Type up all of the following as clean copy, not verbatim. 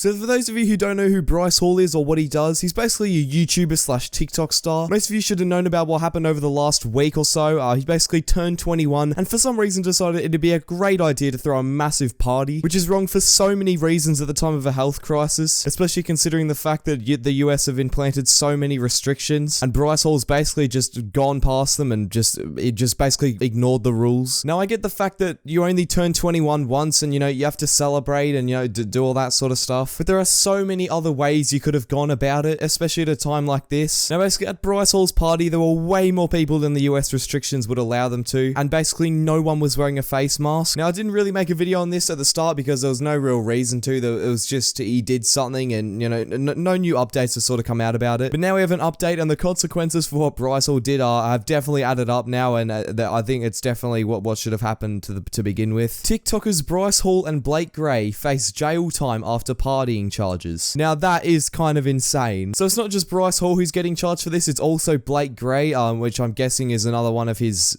So for those of you who don't know who Bryce Hall is or what he does, he's basically a YouTuber slash TikTok star. Most of you should have known about what happened over the last week or so. He basically turned 21 and for some reason decided it'd be a great idea to throw a massive party, which is wrong for so many reasons at the time of a health crisis, especially considering the fact that the US have implanted so many restrictions and Bryce Hall's basically just gone past them and just basically ignored the rules. Now I get the fact that you only turn 21 once and you have to celebrate and do all that sort of stuff, but there are so many other ways you could have gone about it, especially at a time like this. Now basically at Bryce Hall's party there were way more people than the US restrictions would allow them to, and basically no one was wearing a face mask. Now I didn't really make a video on this at the start because there was no real reason to. It was just he did something and no new updates have sort of come out about it. But now we have an update and the consequences for what Bryce Hall did have definitely added up now, and I think it's definitely what should have happened to begin with. TikTokers Bryce Hall and Blake Gray face jail time after partying charges. Now that is kind of insane. So it's not just Bryce Hall who's getting charged for this, it's also Blake Gray, which I'm guessing is another one of his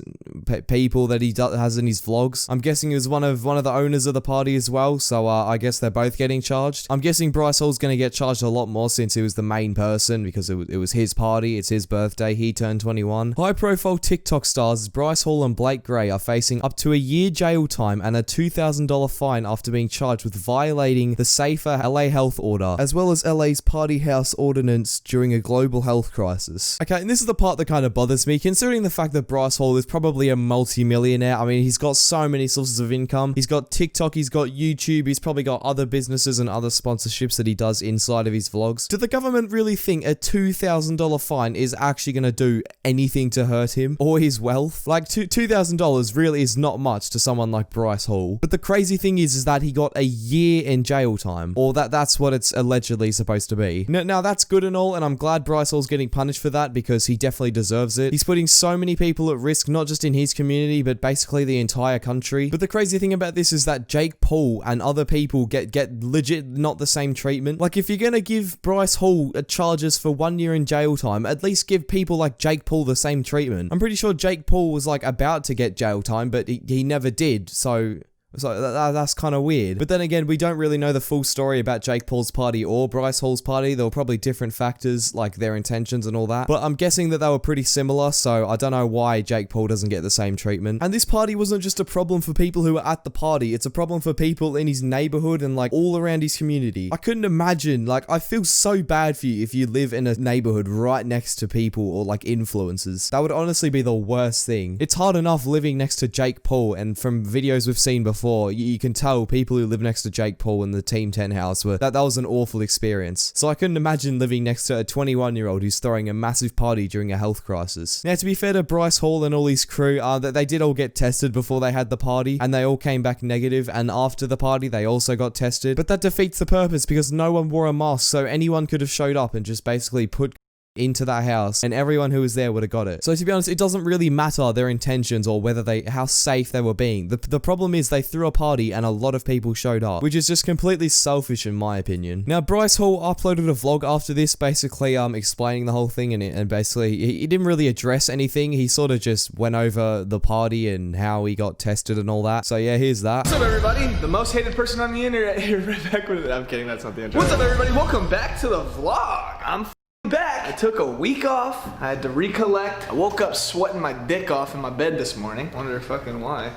people that he has in his vlogs. I'm guessing he was one of the owners of the party as well, so I guess they're both getting charged. I'm guessing Bryce Hall's going to get charged a lot more since he was the main person because it was his party, it's his birthday, he turned 21. High-profile TikTok stars Bryce Hall and Blake Gray are facing up to a year jail time and a $2,000 fine after being charged with violating the Safer LA Health Order, as well as LA's Party House Ordinance during a global health crisis. Okay, and this is the part that kind of bothers me, considering the fact that Bryce Hall is probably a multi-millionaire. I mean, he's got so many sources of income. He's got TikTok, he's got YouTube, he's probably got other businesses and other sponsorships that he does inside of his vlogs. Do the government really think a $2,000 fine is actually going to do anything to hurt him or his wealth? Like, $2,000 really is not much to someone like Bryce Hall. But the crazy thing is that he got a year in jail time, or that's what it's allegedly supposed to be. Now that's good and all, and I'm glad Bryce Hall's getting punished for that because he definitely deserves it. He's putting so many people at risk, not just in his community, but basically the entire country. But the crazy thing about this is that Jake Paul and other people get legit not the same treatment. Like, if you're gonna give Bryce Hall charges for 1 year in jail time, at least give people like Jake Paul the same treatment. I'm pretty sure Jake Paul was like about to get jail time, but he never did, so that's kind of weird. But then again, we don't really know the full story about Jake Paul's party or Bryce Hall's party. There were probably different factors, like their intentions and all that. But I'm guessing that they were pretty similar, so I don't know why Jake Paul doesn't get the same treatment. And this party wasn't just a problem for people who were at the party. It's a problem for people in his neighborhood and like all around his community. I couldn't imagine, like, I feel so bad for you if you live in a neighborhood right next to people or like influencers. That would honestly be the worst thing. It's hard enough living next to Jake Paul, and from videos we've seen before, you can tell people who live next to Jake Paul in the Team 10 house that was an awful experience. So I couldn't imagine living next to a 21-year-old who's throwing a massive party during a health crisis. Now, to be fair to Bryce Hall and all his crew, they did all get tested before they had the party, and they all came back negative, and after the party they also got tested. But that defeats the purpose because no one wore a mask, so anyone could have showed up and just basically put into that house and everyone who was there would have got it. So to be honest, it doesn't really matter their intentions or how safe they were being. The problem is they threw a party and a lot of people showed up, which is just completely selfish in my opinion. Now Bryce Hall uploaded a vlog after this, basically explaining the whole thing, and basically he didn't really address anything. He sort of just went over the party and how he got tested and all that. So yeah, here's that. What's up everybody? The most hated person on the internet here, right back with it. I'm kidding, that's not the intro. What's up everybody? Welcome back to the vlog. I'm back. I took a week off. I had to recollect. I woke up sweating my dick off in my bed this morning. Wonder fucking why.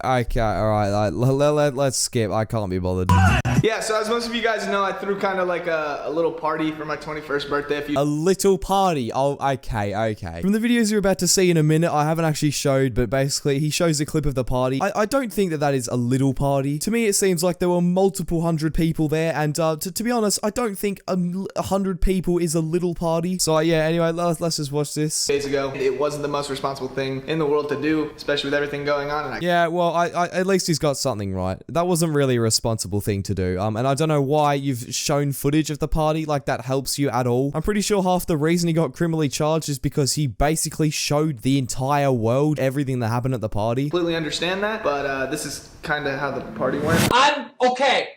Okay, alright, let's skip. I can't be bothered. Yeah, so as most of you guys know, I threw kind of like a little party for my 21st birthday. A little party? Oh, okay. From the videos you're about to see in a minute, I haven't actually showed, but basically he shows a clip of the party. I don't think that is a little party. To me, it seems like there were multiple hundred people there, and to be honest, I don't think 100 people is a little party. So yeah, anyway, let's just watch this. Days ago, it wasn't the most responsible thing in the world to do, especially with everything going on. And yeah, well, I at least he's got something right. That wasn't really a responsible thing to do. And I don't know why you've shown footage of the party like that helps you at all. I'm pretty sure half the reason he got criminally charged is because he basically showed the entire world everything that happened at the party. Completely understand that, but this is kind of how the party went. I'm okay.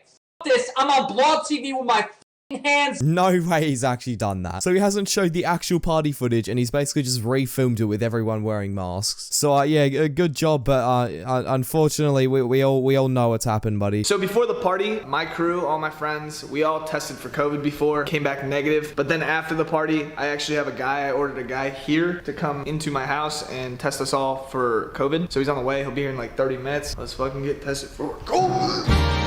This. I'm on Blog TV with my hands. No way he's actually done that. So he hasn't showed the actual party footage, and he's basically just refilmed it with everyone wearing masks. So yeah, good job, but unfortunately, we all know what's happened, buddy. So before the party, my crew, all my friends, we all tested for COVID before, came back negative. But then after the party, I ordered a guy here to come into my house and test us all for COVID. So he's on the way. He'll be here in like 30 minutes. Let's fucking get tested for COVID.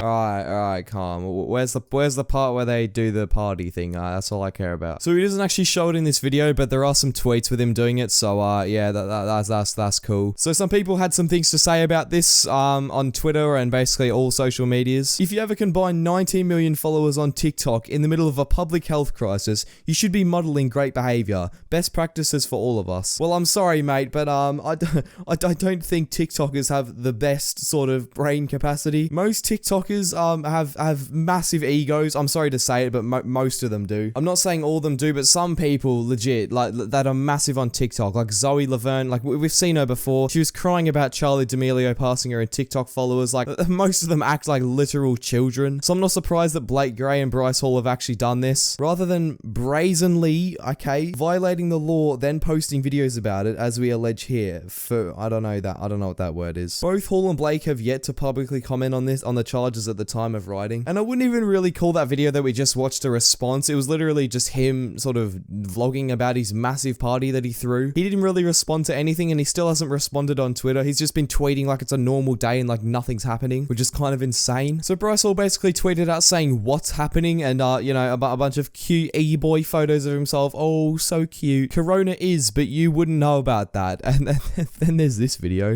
Alright, calm. Where's the part where they do the party thing? That's all I care about. So he doesn't actually show it in this video, but there are some tweets with him doing it. So yeah, that's cool. So some people had some things to say about this on Twitter and basically all social medias. If you have a combined 19 million followers on TikTok in the middle of a public health crisis, you should be modeling great behavior. Best practices for all of us. Well, I'm sorry, mate, but I don't think TikTokers have the best sort of brain capacity. Most TikTokers have massive egos. I'm sorry to say it, but most of them do. I'm not saying all of them do, but some people legit like that are massive on TikTok, like Zoe Laverne. Like we've seen her before. She was crying about Charli D'Amelio passing her in TikTok followers. Like most of them act like literal children. So I'm not surprised that Blake Gray and Bryce Hall have actually done this. Rather than brazenly, violating the law, then posting videos about it, as we allege here. For I don't know what that word is. Both Hall and Blake have yet to publicly comment on the charges at the time of writing. And I wouldn't even really call that video that we just watched a response. It was literally just him sort of vlogging about his massive party that he threw. He didn't really respond to anything, and he still hasn't responded on Twitter. He's just been tweeting like it's a normal day and like nothing's happening, which is kind of insane. So Bryce Hall basically tweeted out saying what's happening, and you know, a bunch of cute e-boy photos of himself. Oh, so cute. Corona is, but you wouldn't know about that. And then there's this video.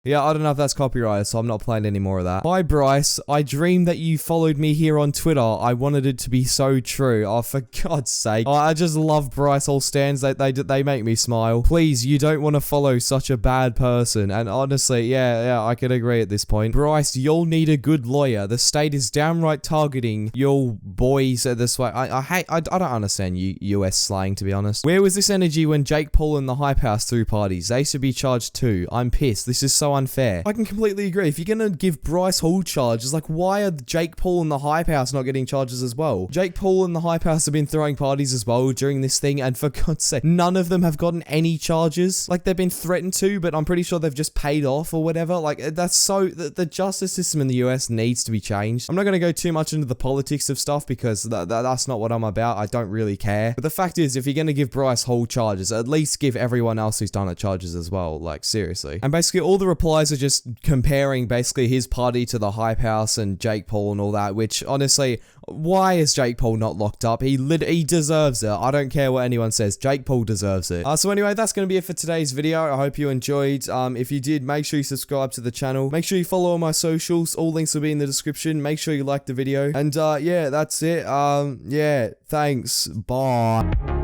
Yeah, I don't know if that's copyrighted, so I'm not playing any more of that. Hi, Bryce. I dreamed that you followed me here on Twitter. I wanted it to be so true. Oh, for God's sake. Oh, I just love Bryce Hall stands. They make me smile. Please, you don't want to follow such a bad person. And honestly, yeah, I could agree at this point. Bryce, you'll need a good lawyer. The state is downright targeting your boys this way. I don't understand US slang, to be honest. Where was this energy when Jake Paul and the Hype House threw parties? They should be charged too. I'm pissed. This is so unfair. I can completely agree. If you're gonna give Bryce Hall charges, like why are Jake Paul and the Hype House not getting charges as well? Jake Paul and the Hype House have been throwing parties as well during this thing, and for God's sake, none of them have gotten any charges. Like they've been threatened to, but I'm pretty sure they've just paid off or whatever. Like that's so the justice system in the US needs to be changed. I'm not gonna go too much into the politics of stuff because that's not what I'm about. I don't really care. But the fact is, if you're gonna give Bryce Hall charges, at least give everyone else who's done it charges as well. Like seriously. And basically all the replies are just comparing basically his party to the Hype House and Jake Paul and all that, which honestly, why is Jake Paul not locked up? He deserves it. I don't care what anyone says. Jake Paul deserves it. So anyway, that's going to be it for today's video. I hope you enjoyed. If you did, make sure you subscribe to the channel. Make sure you follow all my socials. All links will be in the description. Make sure you like the video. And yeah, that's it. Yeah, thanks. Bye.